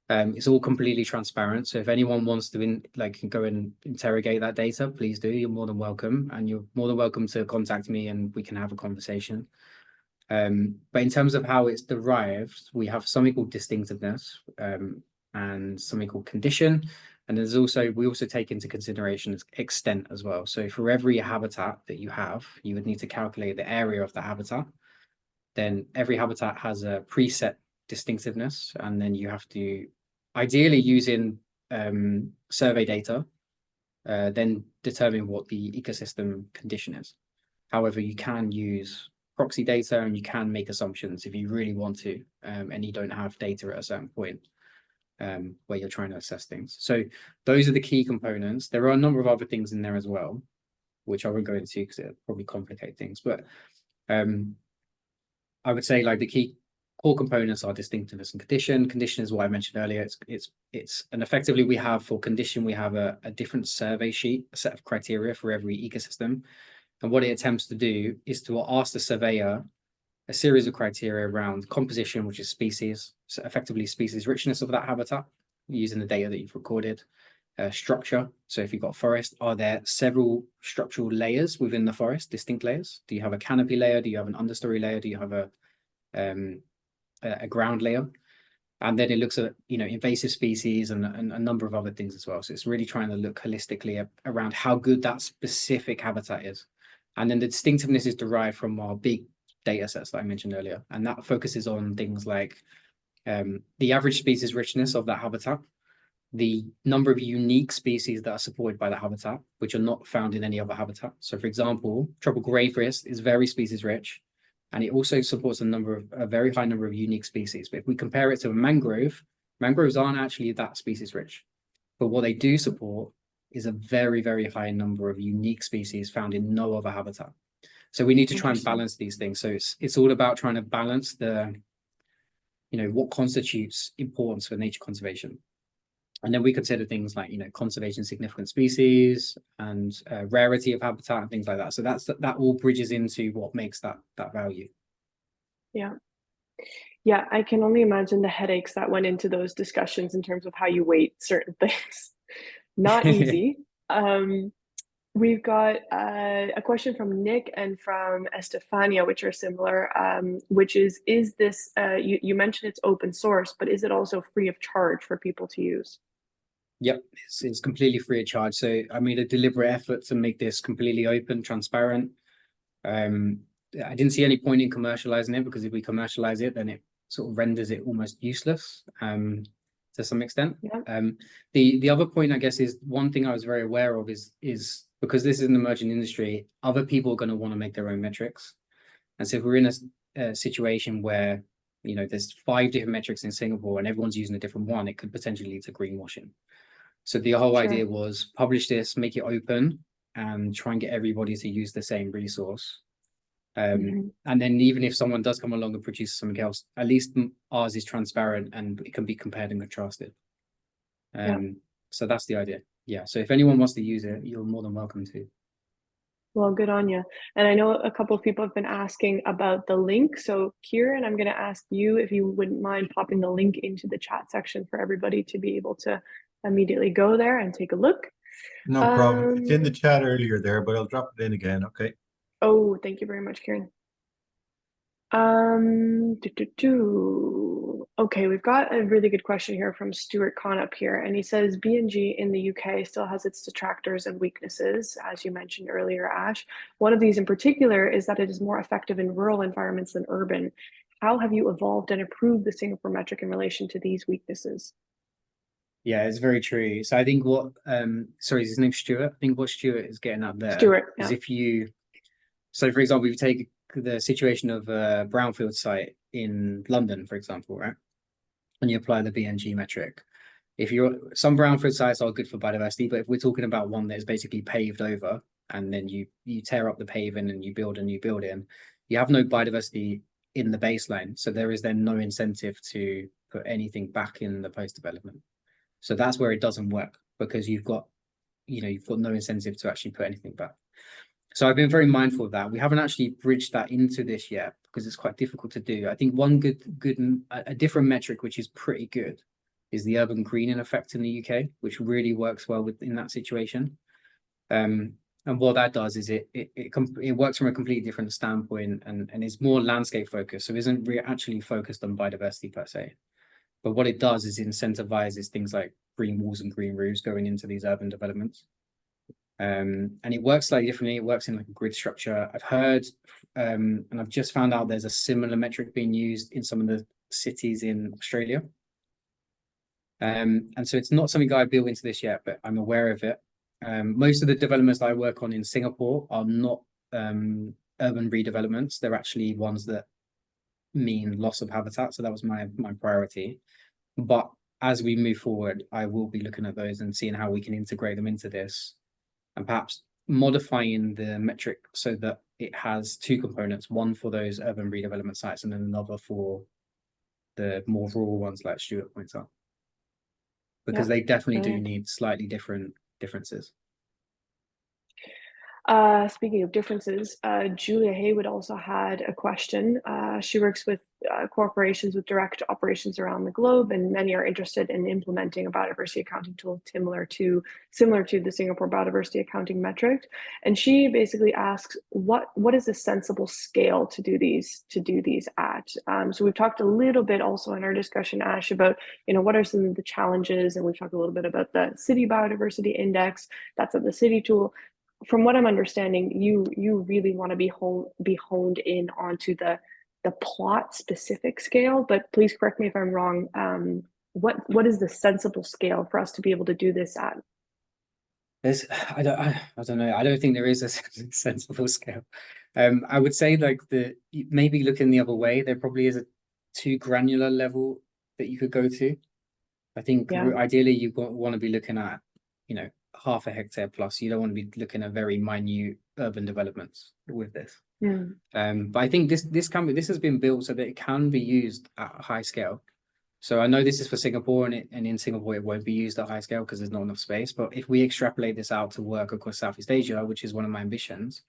It's all completely transparent. So if anyone wants to go and interrogate that data, please do. You're more than welcome, and you're more than welcome to contact me and we can have a conversation. But in terms of how it's derived, we have something called distinctiveness and something called condition. And we also take into consideration extent as well. So for every habitat that you have, you would need to calculate the area of the habitat. Then every habitat has a preset distinctiveness, and then you have to ideally using survey data, then determine what the ecosystem condition is. However, you can use proxy data and you can make assumptions if you really want to, and you don't have data at a certain point where you're trying to assess things. So those are the key components. There are a number of other things in there as well, which I won't go into because it'll probably complicate things. But I would say like the key core components are distinctiveness and condition. Condition is what I mentioned earlier. And effectively we have for condition, we have a different survey sheet, a set of criteria for every ecosystem. And what it attempts to do is to ask the surveyor a series of criteria around composition, which is species, so effectively species richness of that habitat, using the data that you've recorded. Structure, so if you've got forest, are there several structural layers within the forest, distinct layers? Do you have a canopy layer? Do you have an understory layer? Do you have a ground layer? And then it looks at, you know, invasive species and a number of other things as well. So it's really trying to look holistically around how good that specific habitat is. And then the distinctiveness is derived from our big data sets that I mentioned earlier. And that focuses on things like the average species richness of that habitat, the number of unique species that are supported by that habitat, which are not found in any other habitat. So for example, tropical rainforest is very species rich, and it also supports a very high number of unique species. But if we compare it to a mangrove, mangroves aren't actually that species rich. But what they do support is a very, very high number of unique species found in no other habitat. So we need to try and balance these things. So it's all about trying to balance the, you know, what constitutes importance for nature conservation. And then we consider things like, you know, conservation significant species and rarity of habitat and things like that. So that all bridges into what makes that value. Yeah. Yeah, I can only imagine the headaches that went into those discussions in terms of how you weight certain things. Not easy. We've got a question from Nick and from Estefania, which are similar, which is this, you mentioned it's open source, but is it also free of charge for people to use? Yep, it's completely free of charge. So I made a deliberate effort to make this completely open, transparent. I didn't see any point in commercializing it, because if we commercialize it, then it sort of renders it almost useless to some extent. Yeah. The other point, I guess, is one thing I was very aware of is because this is an emerging industry, other people are going to want to make their own metrics. And so if we're in a situation where, you know, there's 5 different metrics in Singapore and everyone's using a different one, it could potentially lead to greenwashing. So the whole idea was publish this, make it open, and try and get everybody to use the same resource. And then even if someone does come along and produce something else, at least ours is transparent and it can be compared and contrasted. So that's the idea. Yeah. So if anyone wants to use it, you're more than welcome to. Well, good on you. And I know a couple of people have been asking about the link. So Kieran, I'm going to ask you if you wouldn't mind popping the link into the chat section for everybody to be able to immediately go there and take a look. No problem. It's in the chat earlier there, but I'll drop it in again. Okay. Oh, thank you very much, Kieran. Okay, we've got a really good question here from Stuart Kahn up here, and he says BNG in the UK still has its detractors and weaknesses, as you mentioned earlier, Ash. One of these in particular is that it is more effective in rural environments than urban. How have you evolved and improved the Singapore metric in relation to these weaknesses? Yeah, it's very true. So I think what sorry, is his name Stuart? I think what Stuart is getting at there Stuart, is if you, so for example, if you take the situation of a brownfield site in London, for example, right? And you apply the BNG metric. If some brownfield sites are good for biodiversity, but if we're talking about one that is basically paved over and then you tear up the paving and you build a new building, you have no biodiversity in the baseline. So there is then no incentive to put anything back in the post-development. So that's where it doesn't work, because you've got no incentive to actually put anything back. So I've been very mindful of that. We haven't actually bridged that into this yet because it's quite difficult to do. I think one a different metric which is pretty good is the urban greening effect in the UK, which really works well in that situation. And what that does is it works from a completely different standpoint and is more landscape focused. So it isn't actually focused on biodiversity per se. But what it does is incentivizes things like green walls and green roofs going into these urban developments. And it works slightly differently. It works in like a grid structure. I've heard, and I've just found out there's a similar metric being used in some of the cities in Australia. And so it's not something I built into this yet, but I'm aware of it. Most of the developments that I work on in Singapore are not urban redevelopments. They're actually ones that mean loss of habitat. So that was my priority. But as we move forward, I will be looking at those and seeing how we can integrate them into this, and perhaps modifying the metric so that it has two components, one for those urban redevelopment sites and then another for the more rural ones like Stuart points out. Because they definitely do need slightly differences. Speaking of differences, Julia Haywood also had a question. She works with corporations with direct operations around the globe, and many are interested in implementing a biodiversity accounting tool similar to the Singapore Biodiversity Accounting Metric. And she basically asks, what is the sensible scale to do these at? So we've talked a little bit also in our discussion, Ash, about what are some of the challenges, and we've talked a little bit about the City Biodiversity Index. That's at the City tool. From what I'm understanding, you really want to be honed in onto the plot specific scale, but please correct me if I'm wrong. What is the sensible scale for us to be able to do this at? I don't know. I don't think there is a sensible scale. I would say like maybe looking the other way, there probably is a too granular level that you could go to. I think ideally you want to be looking at, half a hectare plus. You don't want to be looking at very minute urban developments with this. But I think this has been built so that it can be used at a high scale. So I know this is for Singapore, and in Singapore it won't be used at high scale because there's not enough space. But if we extrapolate this out to work across Southeast Asia, which is one of my ambitions,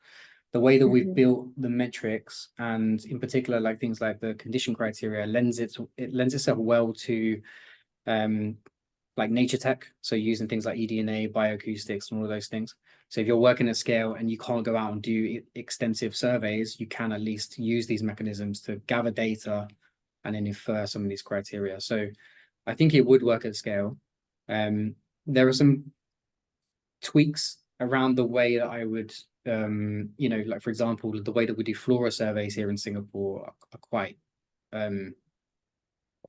the way that we've built the metrics, and in particular like things like the condition criteria, lends itself well to like nature tech, so using things like eDNA, bioacoustics, and all of those things. So if you're working at scale and you can't go out and do extensive surveys, you can at least use these mechanisms to gather data and then infer some of these criteria. So I think it would work at scale. There are some tweaks around the way that I would, like for example, the way that we do flora surveys here in Singapore are quite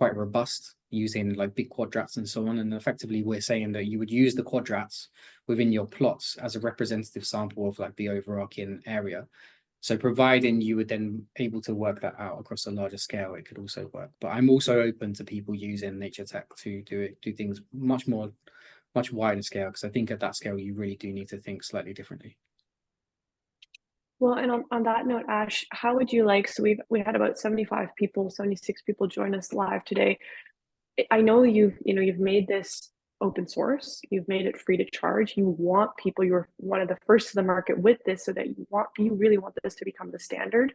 robust, using like big quadrats and so on. And effectively we're saying that you would use the quadrats within your plots as a representative sample of like the overarching area. So providing you would then able to work that out across a larger scale, it could also work. But I'm also open to people using nature tech to do things much wider scale, because I think at that scale you really do need to think slightly differently. Well, and on that note, Ash, how would you like, so we had about 76 people join us live today. I know you've made this open source, you've made it free to charge. You want people, you're one of the first to the market with this, so that you really want this to become the standard.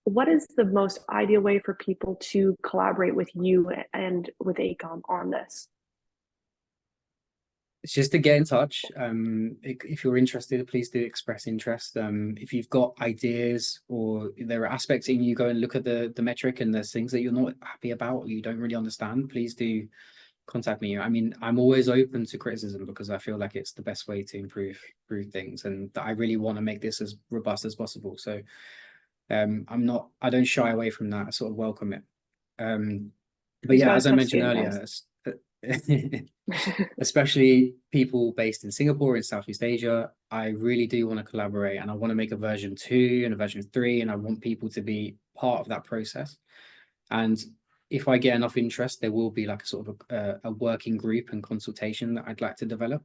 What is the most ideal way for people to collaborate with you and with AECOM on this? It's just to get in touch. If you're interested, please do express interest. If you've got ideas or there are aspects in you, go and look at the metric and there's things that you're not happy about or you don't really understand, please do contact me. I mean, I'm always open to criticism because I feel like it's the best way to improve things, and that I really want to make this as robust as possible. So I don't shy away from that. I sort of welcome it. But yeah, as I mentioned earlier, especially people based in Singapore, in Southeast Asia, I really do want to collaborate, and I want to make a version 2 and a version 3, and I want people to be part of that process. And if I get enough interest, there will be like a sort of a working group and consultation that I'd like to develop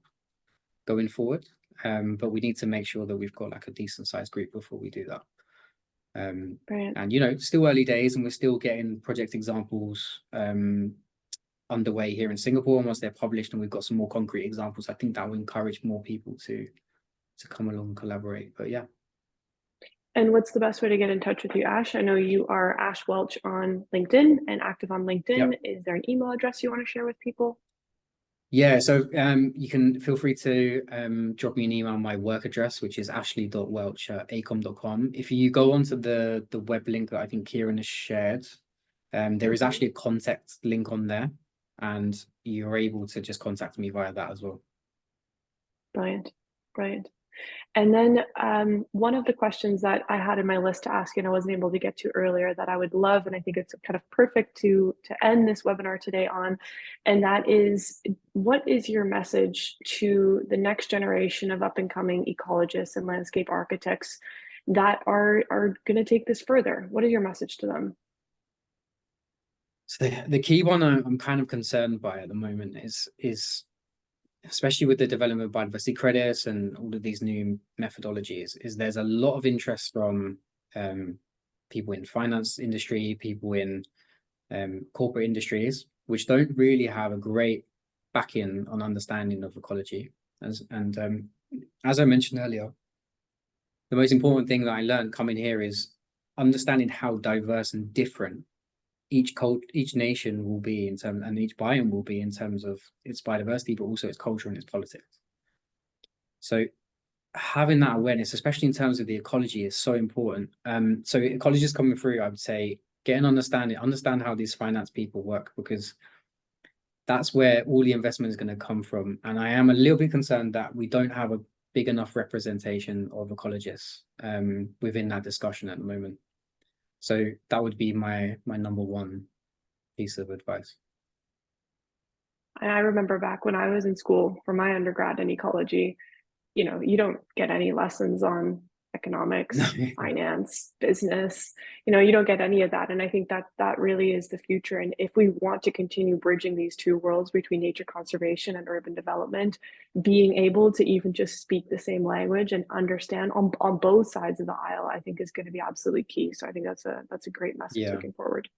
going forward. But we need to make sure that we've got like a decent sized group before we do that. And still early days, and we're still getting project examples underway here in Singapore. And once they're published and we've got some more concrete examples, I think that will encourage more people to come along and collaborate. But yeah. And what's the best way to get in touch with you, Ash? I know you are Ash Welch on LinkedIn and active on LinkedIn. Yep. Is there an email address you want to share with people? Yeah, so you can feel free to drop me an email on my work address, which is ashley.welch@aecom.com. If you go onto the web link that I think Kieran has shared, there is actually a contact link on there, and you're able to just contact me via that as well. Brilliant. And then one of the questions that I had in my list to ask you and I wasn't able to get to earlier that I would love, and I think it's kind of perfect to end this webinar today on, and that is, what is your message to the next generation of up and coming ecologists and landscape architects that are going to take this further? What is your message to them? So the key one I'm kind of concerned by at the moment is especially with the development of biodiversity credits and all of these new methodologies, is there's a lot of interest from people in finance industry, people in corporate industries, which don't really have a great back-in on understanding of ecology. As I mentioned earlier, the most important thing that I learned coming here is understanding how diverse and different each nation will be in terms, and each biome will be in terms of its biodiversity, but also its culture and its politics. So having that awareness, especially in terms of the ecology, is so important. So ecologists coming through, I would say, get an understand how these finance people work, because that's where all the investment is going to come from. And I am a little bit concerned that we don't have a big enough representation of ecologists within that discussion at the moment. So that would be my number one piece of advice. I remember back when I was in school for my undergrad in ecology, you know, you don't get any lessons on economics, finance, business, you know, you don't get any of that. And I think that that really is the future. And if we want to continue bridging these two worlds between nature conservation and urban development, being able to even just speak the same language and understand on both sides of the aisle, I think is going to be absolutely key. So I think that's a great message looking forward.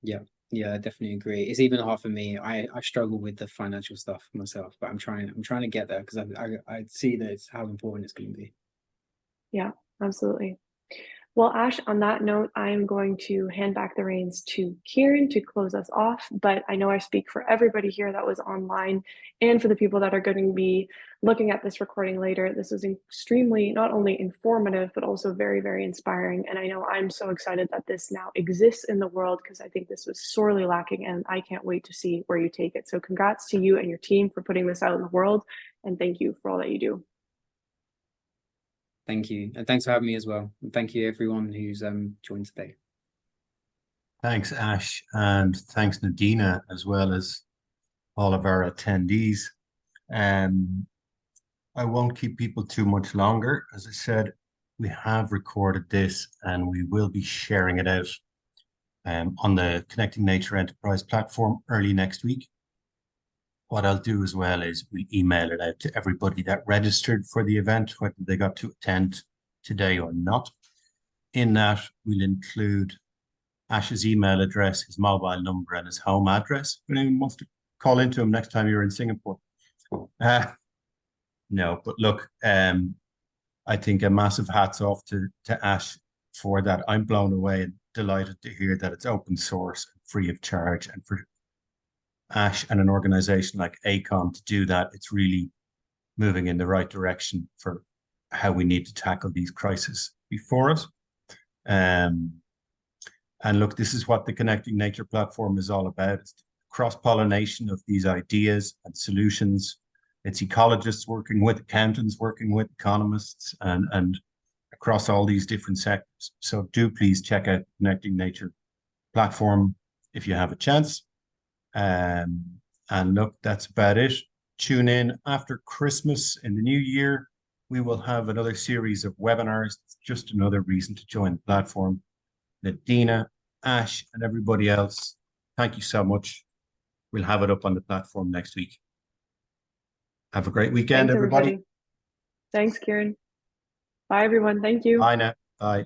Yeah, I definitely agree. It's even hard for me. I struggle with the financial stuff myself, but I'm trying to get there, because I see that it's how important it's going to be. Yeah, absolutely. Well, Ash, on that note, I am going to hand back the reins to Kieran to close us off. But I know I speak for everybody here that was online and for the people that are going to be looking at this recording later. This is extremely not only informative, but also very, very inspiring. And I know I'm so excited that this now exists in the world, because I think this was sorely lacking, and I can't wait to see where you take it. So congrats to you and your team for putting this out in the world. And thank you for all that you do. Thank you. And thanks for having me as well. And thank you everyone who's joined today. Thanks, Ash, and thanks, Nadina, as well as all of our attendees. I won't keep people too much longer. As I said, we have recorded this and we will be sharing it out on the Connecting Nature Enterprise platform early next week. What I'll do as well is we email it out to everybody that registered for the event, whether they got to attend today or not. In that, we'll include Ash's email address, his mobile number, and his home address. If anyone wants to call into him next time you're in Singapore. No, but look, I think a massive hats off to Ash for that. I'm blown away and delighted to hear that it's open source, free of charge, and for Ash and an organization like AECOM to do that, it's really moving in the right direction for how we need to tackle these crises before us. And look, this is what the Connecting Nature platform is all about. It's cross-pollination of these ideas and solutions. It's ecologists working with accountants, working with economists, and across all these different sectors. So do please check out Connecting Nature platform if you have a chance. And look, that's about it. Tune in after Christmas in the new year. We will have another series of webinars. It's just another reason to join the platform. Nadina, Ash, and everybody else, thank you so much. We'll have it up on the platform next week. Have a great weekend, Thanks, everybody. Thanks, Kieran. Bye, everyone. Thank you. Bye now. Bye.